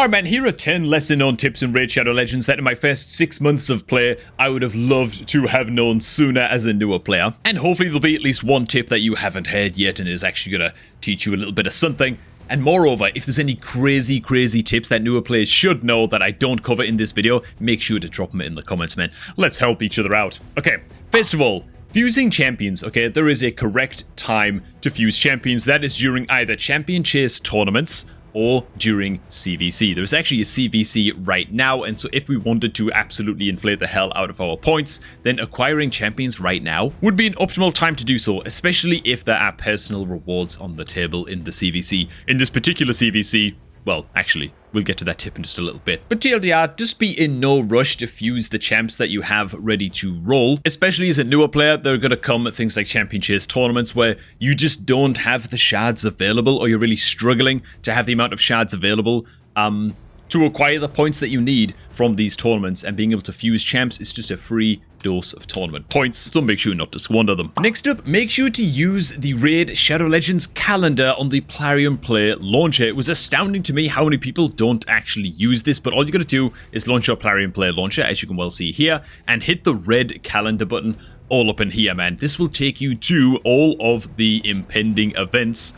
Alright man, here are 10 lesser known tips in Raid Shadow Legends that in my first 6 months of play, I would have loved to have known sooner as a newer player. And hopefully there'll be at least one tip that you haven't heard yet and is actually going to teach you a little bit of something. And moreover, if there's any crazy tips that newer players should know that I don't cover in this video, make sure to drop them in the comments, man. Let's help each other out. Okay, first of all, fusing champions, okay? There is a correct time to fuse champions. That is during either champion chase tournaments or during CVC. There's actually a CVC right now, and so if we wanted to absolutely inflate the hell out of our points, then acquiring champions right now would be an optimal time to do so, especially if there are personal rewards on the table in the CVC. In this particular CVC, well, actually, we'll get to that tip in just a little bit. But TLDR, just be in no rush to fuse the champs that you have ready to roll. Especially as a newer player, there are going to come things like champion chase tournaments where you just don't have the shards available, or you're really struggling to have the amount of shards available to acquire the points that you need from these tournaments, and being able to fuse champs is just a free dose of tournament points, so make sure not to squander them. Next up, make sure to use the Raid Shadow Legends calendar on the Plarium Play launcher. It was astounding to me how many people don't actually use this, but all you gotta do is launch your Plarium Play launcher, as you can well see here, and hit the red calendar button all up in here, man. This will take you to all of the impending events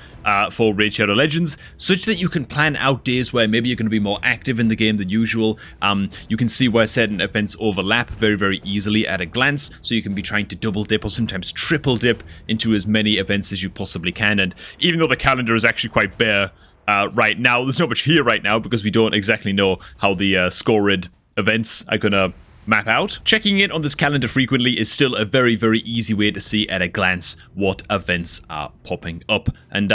for Raid Shadow Legends, such that you can plan out days where maybe you're going to be more active in the game than usual. You can see where certain events overlap very easily at a glance, so you can be trying to double dip or sometimes triple dip into as many events as you possibly can. And even though the calendar is actually quite bare right now, there's not much here right now because we don't exactly know how the scored events are going to map out. Checking in on this calendar frequently is still a very easy way to see at a glance what events are popping up. And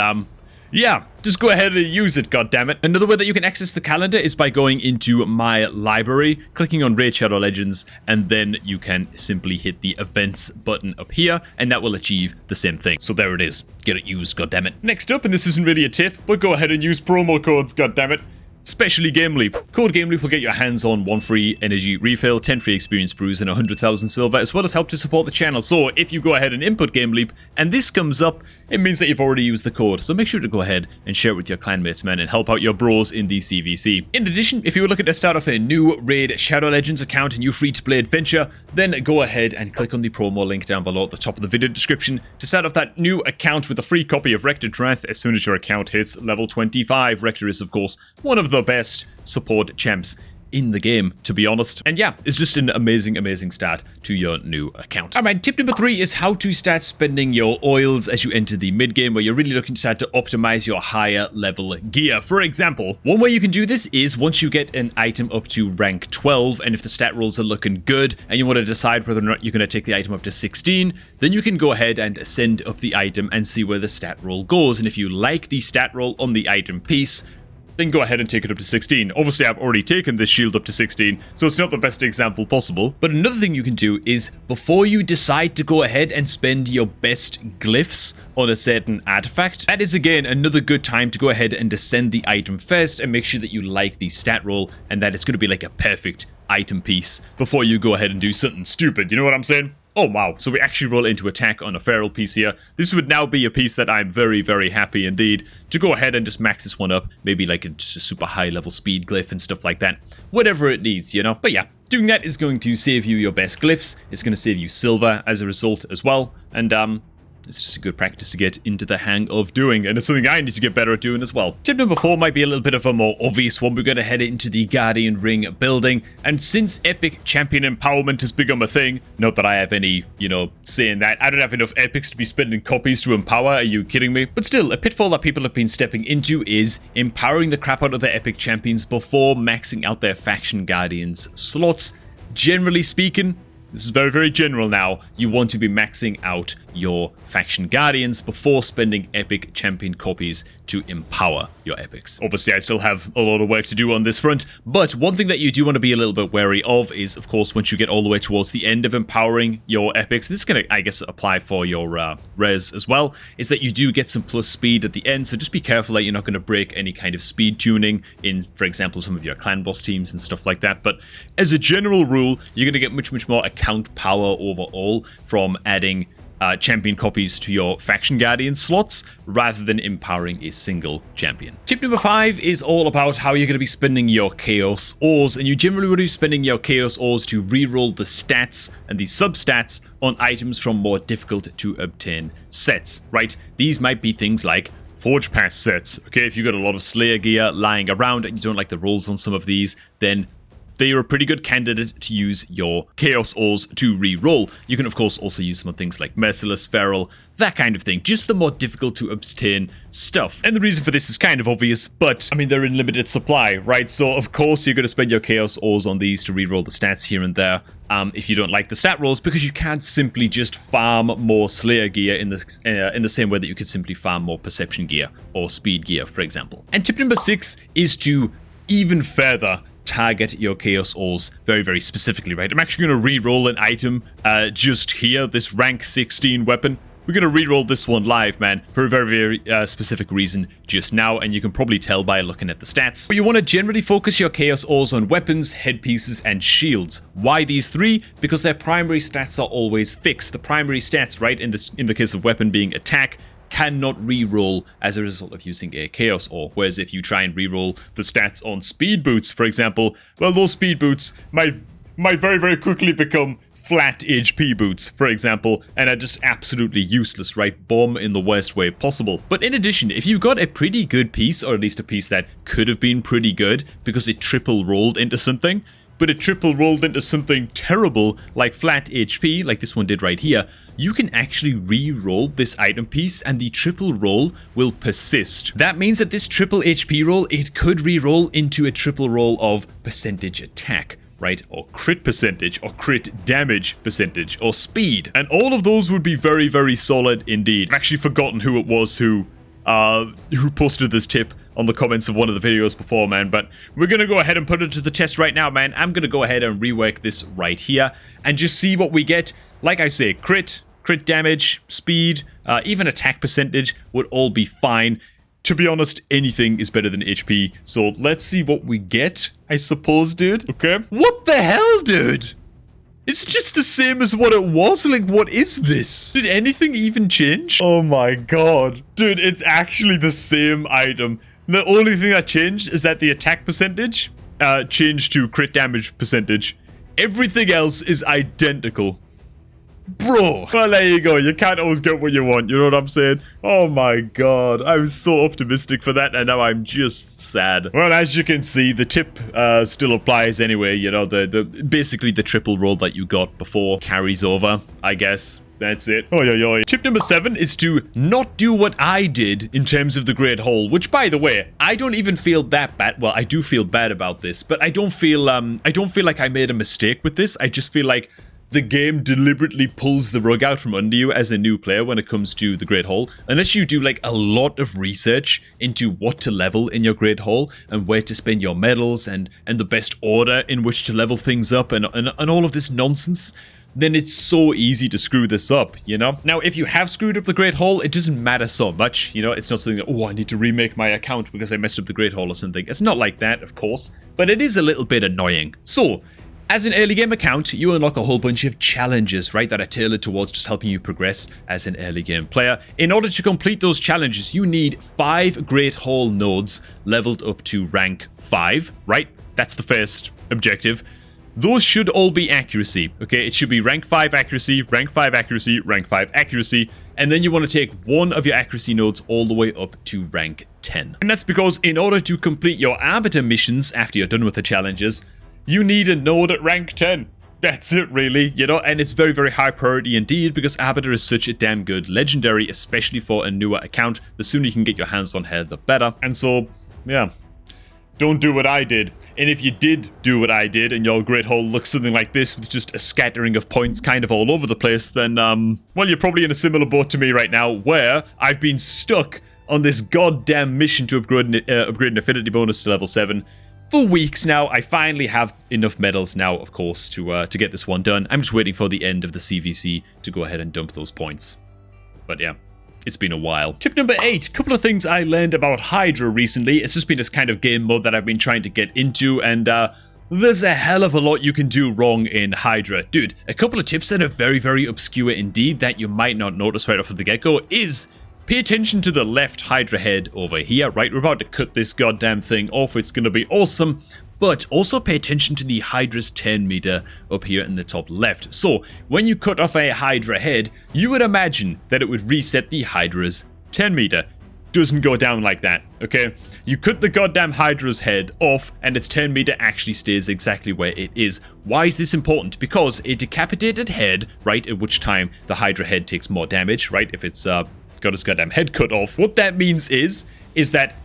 yeah, just go ahead and use it, goddammit. Another way that you can access the calendar is by going into My Library, clicking on Raid Shadow Legends, and then you can simply hit the Events button up here, and that will achieve the same thing. So there it is. Get it used, goddammit. Next up, and this isn't really a tip, but go ahead and use promo codes, goddammit. Especially Game Leap. Code Game Leap will get your hands on 1 free energy refill, 10 free experience brews, and 100,000 silver, as well as help to support the channel. So if you go ahead and input Game Leap, and this comes up, it means that you've already used the code. So make sure to go ahead and share it with your clanmates, man, and help out your bros in the CVC. In addition, if you were looking to start off a new Raid Shadow Legends account, a new free-to-play adventure, then go ahead and click on the promo link down below at the top of the video description to start off that new account with a free copy of Rector Drath as soon as your account hits level 25. Rector is, of course, one of the best support champs in the game, to be honest. And yeah, it's just an amazing start to your new account. Alright, tip number 3 is how to start spending your oils as you enter the mid-game, where you're really looking to start to optimize your higher level gear. For example, one way you can do this is once you get an item up to rank 12, and if the stat rolls are looking good, and you want to decide whether or not you're going to take the item up to 16, then you can go ahead and send up the item and see where the stat roll goes. And if you like the stat roll on the item piece, then go ahead and take it up to 16. Obviously, I've already taken this shield up to 16, so it's not the best example possible. But another thing you can do is, before you decide to go ahead and spend your best glyphs on a certain artifact, that is again another good time to go ahead and ascend the item first and make sure that you like the stat roll and that it's going to be like a perfect item piece before you go ahead and do something stupid. You know what I'm saying? Oh wow, so we actually roll into attack on a feral piece here. This would now be a piece that I'm very happy indeed to go ahead and just max this one up. Maybe like just a super high level speed glyph and stuff like that. Whatever it needs, you know? But yeah, doing that is going to save you your best glyphs. It's going to save you silver as a result as well. And it's just a good practice to get into the hang of doing, and it's something I need to get better at doing as well. Tip number 4 might be a little bit of a more obvious one. We're going to head into the Guardian Ring building, and since epic champion empowerment has become a thing, not that I have any, say in that, I don't have enough epics to be spending copies to empower, are you kidding me? But still, a pitfall that people have been stepping into is empowering the crap out of their epic champions before maxing out their faction guardians slots. Generally speaking, this is very general now, you want to be maxing out your faction guardians before spending epic champion copies to empower your epics. Obviously, I still have a lot of work to do on this front, but one thing that you do want to be a little bit wary of is, of course, once you get all the way towards the end of empowering your epics, this is going to, I guess, apply for your res as well, is that you do get some plus speed at the end, so just be careful that you're not going to break any kind of speed tuning in, for example, some of your clan boss teams and stuff like that. But as a general rule, you're going to get much more account power overall from adding champion copies to your faction guardian slots rather than empowering a single champion. Tip number 5 is all about how you're going to be spending your chaos ores, and you generally want to be spending your chaos ores to reroll the stats and the substats on items from more difficult to obtain sets, right? These might be things like Forge Pass sets. Okay, if you've got a lot of Slayer gear lying around and you don't like the rolls on some of these, then they are a pretty good candidate to use your Chaos Ores to re-roll. You can, of course, also use them on things like Merciless, Feral, that kind of thing. Just the more difficult to obtain stuff. And the reason for this is kind of obvious, but, I mean, they're in limited supply, right? So, of course, you're going to spend your Chaos Ores on these to re-roll the stats here and there. If you don't like the stat rolls, because you can't simply just farm more Slayer gear in the same way that you could simply farm more Perception gear or Speed gear, for example. And tip number 6 is to even further target your Chaos Ores very, very specifically, right? I'm actually going to re-roll an item just here, this rank 16 weapon. We're going to re-roll this one live, man, for a very, very specific reason just now, and you can probably tell by looking at the stats. But you want to generally focus your Chaos Ores on weapons, headpieces, and shields. Why these 3? Because their primary stats are always fixed. The primary stats, right, in the case of weapon being attack, cannot re-roll as a result of using a Chaos Ore. Whereas if you try and re-roll the stats on speed boots, for example, well, those speed boots might very, very quickly become flat HP boots, for example, and are just absolutely useless, right? Bomb in the worst way possible. But in addition, if you got a pretty good piece, or at least a piece that could have been pretty good because it triple rolled into something, but it triple rolled into something terrible like flat HP, like this one did right here, you can actually re-roll this item piece and the triple roll will persist. That means that this triple HP roll, it could re-roll into a triple roll of percentage attack, right? Or crit percentage, or crit damage percentage, or speed. And all of those would be very, very solid indeed. I've actually forgotten who it was who posted this tip on the comments of one of the videos before, man, but we're gonna go ahead and put it to the test right now, man. I'm gonna go ahead and rework this right here and just see what we get. Like I say, crit damage, speed, even attack percentage would all be fine. To be honest, anything is better than HP, so let's see what we get, I suppose, dude. Okay. What the hell, dude? It's just the same as what it was. Like, what is this? Did anything even change? Oh my god. Dude, it's actually the same item. The only thing that changed is that the attack percentage changed to crit damage percentage. Everything else is identical. Bro. Well, there you go. You can't always get what you want. You know what I'm saying? Oh my god. I was so optimistic for that, and now I'm just sad. Well, as you can see, the tip still applies anyway. You know, basically the triple roll that you got before carries over, I guess. That's it. Oi. Tip number 7 is to not do what I did in terms of the Great Hall, which, by the way, I don't even feel that bad. Well, I do feel bad about this, but I don't feel like I made a mistake with this. I just feel like the game deliberately pulls the rug out from under you as a new player when it comes to the Great Hall. Unless you do like a lot of research into what to level in your Great Hall and where to spend your medals and the best order in which to level things up and all of this nonsense, then it's so easy to screw this up, you know? Now, if you have screwed up the Great Hall, it doesn't matter so much, you know? It's not something that, oh, I need to remake my account because I messed up the Great Hall or something. It's not like that, of course, but it is a little bit annoying. So, as an early game account, you unlock a whole bunch of challenges, right, that are tailored towards just helping you progress as an early game player. In order to complete those challenges, you need 5 Great Hall nodes leveled up to rank 5, right? That's the first objective. Those should all be accuracy, okay? It should be rank 5 accuracy, rank 5 accuracy, rank 5 accuracy, and then you want to take one of your accuracy nodes all the way up to rank 10. And that's because in order to complete your Arbiter missions after you're done with the challenges, you need a node at rank 10. That's it, really, you know, and it's very, very high priority indeed because Arbiter is such a damn good legendary, especially for a newer account. The sooner you can get your hands on her, the better. And so, yeah, don't do what I did. And if you did do what I did and your Great Hall looks something like this with just a scattering of points kind of all over the place, then, well, you're probably in a similar boat to me right now where I've been stuck on this goddamn mission to upgrade an affinity bonus to level 7. For weeks now. I finally have enough medals now, of course, to get this one done. I'm just waiting for the end of the CVC to go ahead and dump those points. But yeah, it's been a while. Tip number 8, a couple of things I learned about Hydra recently. It's just been this kind of game mode that I've been trying to get into, and there's a hell of a lot you can do wrong in Hydra. Dude, a couple of tips that are very, very obscure indeed that you might not notice right off of the get-go is pay attention to the left Hydra head over here, right? We're about to cut this goddamn thing off. It's going to be awesome. But also pay attention to the Hydra's 10 meter up here in the top left. So when you cut off a Hydra head, you would imagine that it would reset the Hydra's 10 meter. Doesn't go down like that, okay? You cut the goddamn Hydra's head off and its 10 meter actually stays exactly where it is. Why is this important? Because a decapitated head, right, at which time the Hydra head takes more damage, right, if it's got its goddamn head cut off. What that means is that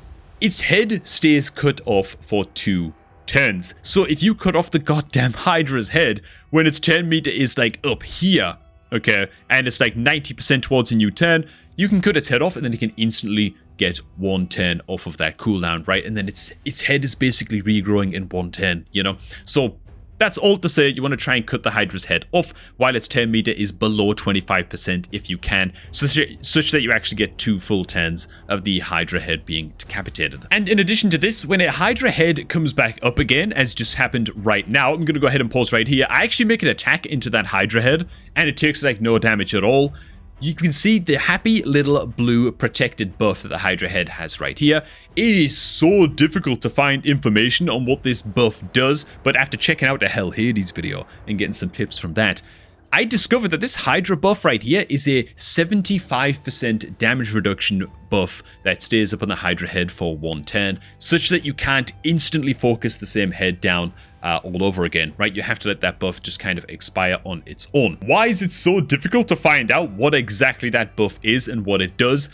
its head stays cut off for 2 turns. So if you cut off the goddamn Hydra's head when its 10 meter is like up here, okay, and it's like 90% towards a new turn, you can cut its head off and then it can instantly get 1 turn off of that cooldown, right? And then its head is basically regrowing in 1 turn, you know? So that's all to say, you want to try and cut the Hydra's head off while its 10 meter is below 25% if you can, such that you actually get 2 full turns of the Hydra head being decapitated. And in addition to this, when a Hydra head comes back up again, as just happened right now, I'm going to go ahead and pause right here. I actually make an attack into that Hydra head, and it takes like no damage at all. You can see the happy little blue protected buff that the Hydra head has right here. It is so difficult to find information on what this buff does, but after checking out a Hell Hades video and getting some tips from that, I discovered that this Hydra buff right here is a 75% damage reduction buff that stays up on the Hydra head for 1 turn, such that you can't instantly focus the same head down all over again, right? You have to let that buff just kind of expire on its own. Why is it so difficult to find out what exactly that buff is and what it does?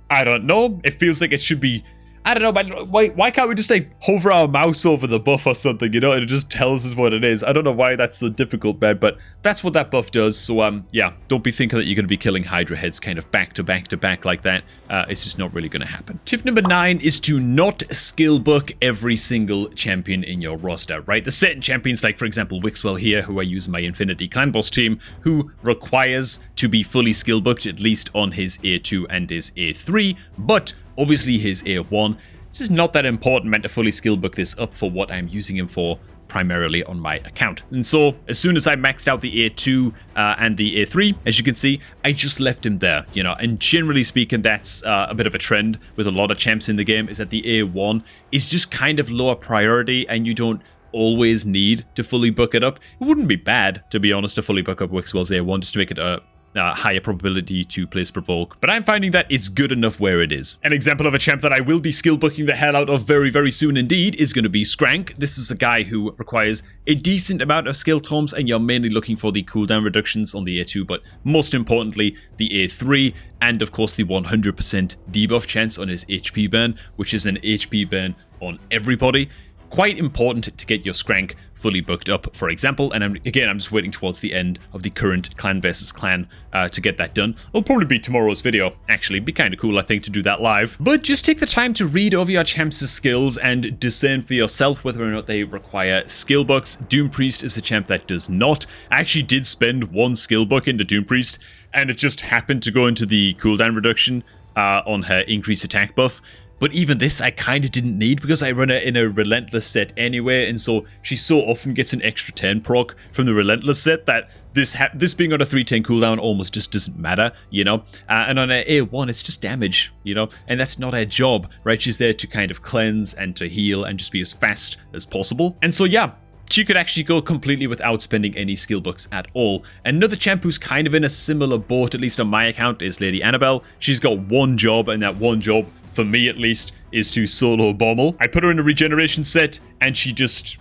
I don't know. It feels like it should be, I don't know, but why can't we just like hover our mouse over the buff or something, you know, and it just tells us what it is. I don't know why that's so difficult, man, but that's what that buff does. So yeah, don't be thinking that you're going to be killing Hydra heads kind of back to back to back like that. It's just not really going to happen. Tip number 9 is to not skill book every single champion in your roster, right? There's certain champions like, for example, Wixwell here, who I use in my Infinity Clan Boss team, who requires to be fully skill booked at least on his A2 and his A3, but obviously his A1. This is not that important, meant to fully skill book this up for what I'm using him for primarily on my account. And so as soon as I maxed out the A2 and the A3, as you can see, I just left him there, you know, and generally speaking, that's a bit of a trend with a lot of champs in the game, is that the A1 is just kind of lower priority and you don't always need to fully book it up. It wouldn't be bad, to be honest, to fully book up Wixwell's A1 just to make it a higher probability to place provoke, but I'm finding that it's good enough where it is. An example of a champ that I will be skill booking the hell out of very, very soon indeed is going to be Skrank. This is a guy who requires a decent amount of skill tomes, and you're mainly looking for the cooldown reductions on the A2, but most importantly, the A3, and of course the 100% debuff chance on his HP burn, which is an HP burn on everybody. Quite important to get your Skrank fully booked up, for example, and I'm just waiting towards the end of the current clan versus clan to get that done. It'll probably be tomorrow's video, actually. Be kind of cool, I think, to do that live. But just take the time to read over your champs' skills and discern for yourself whether or not they require skill books. Doom Priest is a champ that does not. I actually did spend 1 skill book into Doom Priest, and it just happened to go into the cooldown reduction on her increased attack buff. But even this, I kind of didn't need because I run her in a Relentless set anyway, and so she so often gets an extra 10 proc from the Relentless set that this being on a 310 cooldown almost just doesn't matter, you know? And on an A1, it's just damage, you know? And that's not her job, right? She's there to kind of cleanse and to heal and just be as fast as possible. And so, yeah, she could actually go completely without spending any skill books at all. Another champ who's kind of in a similar boat, at least on my account, is Lady Annabelle. She's got one job, and that one job, for me at least, is to solo Bommel. I put her in a regeneration set, and she just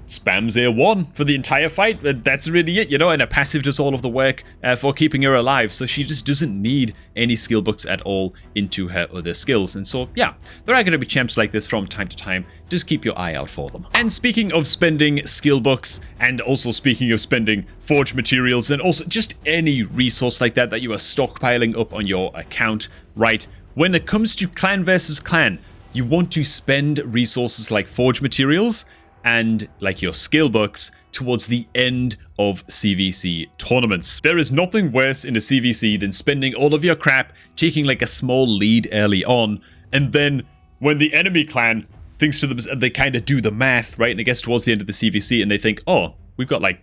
spams A1 for the entire fight. That's really it, you know, and her passive does all of the work for keeping her alive, so she just doesn't need any skill books at all into her other skills. And so, yeah, there are going to be champs like this from time to time. Just keep your eye out for them. And speaking of spending skill books, and also speaking of spending forge materials, and also just any resource like that you are stockpiling up on your account, right? When it comes to clan versus clan, you want to spend resources like forge materials and like your skill books towards the end of CVC tournaments. There is nothing worse in a CVC than spending all of your crap, taking like a small lead early on, and then when the enemy clan thinks to them, they kind of do the math, right? And it gets towards the end of the CVC and they think, oh, we've got like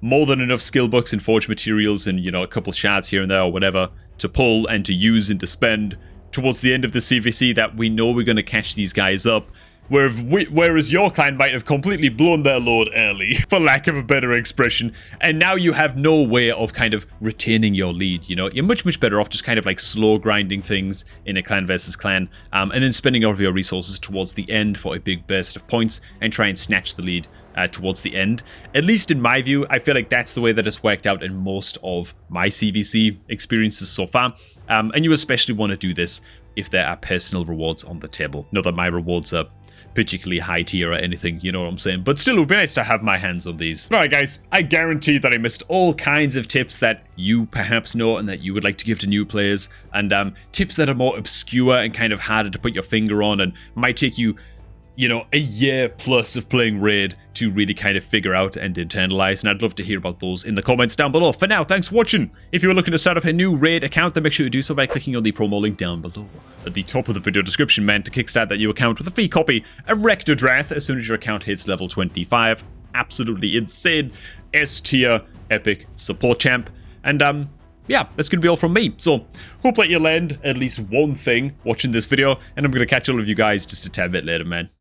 more than enough skill books and forge materials and, you know, a couple shards here and there or whatever to pull and to use and to spend towards the end of the CVC that we know we're going to catch these guys up. Whereas your clan might have completely blown their load early, for lack of a better expression, and now you have no way of kind of retaining your lead, you know? You're much, much better off just kind of like slow grinding things in a clan versus clan, and then spending all of your resources towards the end for a big burst of points and try and snatch the lead towards the end. At least in my view, I feel like that's the way that it's worked out in most of my CVC experiences so far, and you especially want to do this if there are personal rewards on the table. Not that my rewards are particularly high tier or anything, you know what I'm saying? But still, it would be nice to have my hands on these. Alright guys, I guarantee that I missed all kinds of tips that you perhaps know and that you would like to give to new players, and tips that are more obscure and kind of harder to put your finger on and might take you, you know, a year plus of playing Raid to really kind of figure out and internalize, and I'd love to hear about those in the comments down below. For now, thanks for watching. If you are looking to start off a new Raid account, then make sure to do so by clicking on the promo link down below at the top of the video description, man, to kickstart that new account with a free copy of Rector Drath as soon as your account hits level 25. Absolutely insane S tier epic support champ. And yeah, that's going to be all from me. So, hope that you learned at least one thing watching this video, and I'm going to catch all of you guys just a tad bit later, man.